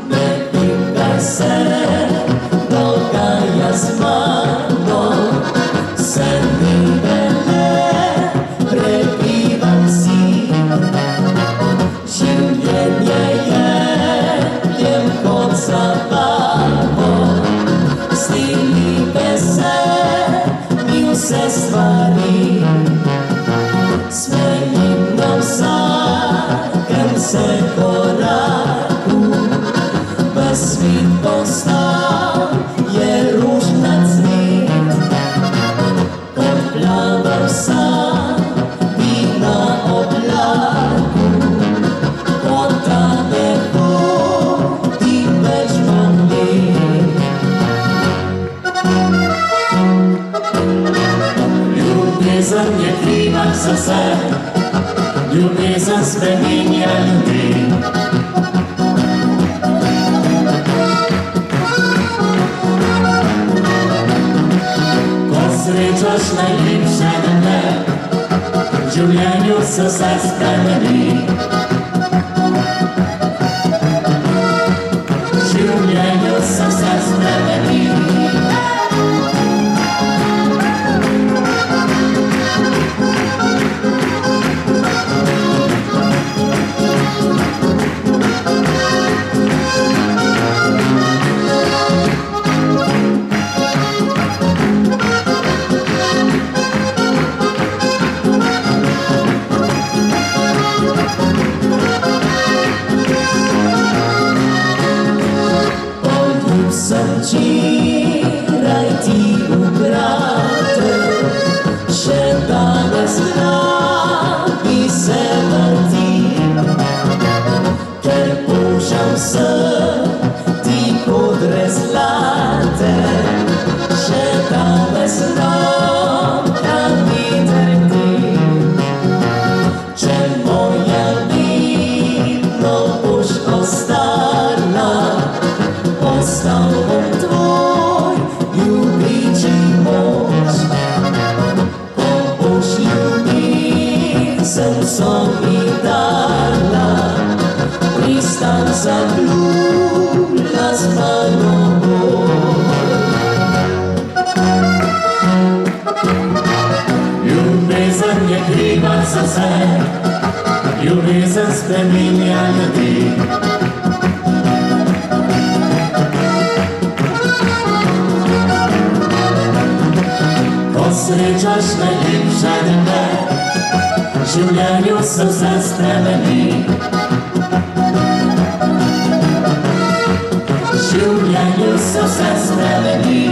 Vypíkaj se, velká jasmano, senný vele, prebývam si. Življenje je jen chod zabavo, stýlíme se, mil se stvarí. Jsme jednou sákem se koráku, bez svých postav je růž nad svým. Odplávam sám, být na obláku, oddáme chutí več modlí. Ljuběza mě krývá zase, ljuběza změní ľudí. Ko srečaš najlepše dne, v življenju se vse spremeni. V življenju se vse spremeni. Včeraj ti ukradel, še danes pravi se vrtim, ker puščam se ti kodre zlate, še danes pravi trdim. Če moja vidno boš ostala, ostal bom tvoj ljubiči moč. Ko boš ljubezen sobi dala, pristan zabljublja z mano bolj. Ljubezen je kriva za vse, ljubezen spreminja ljudi. Ko srečaš najlepše dne, v življenju se vse spremeni. V življenju se vse spremeni.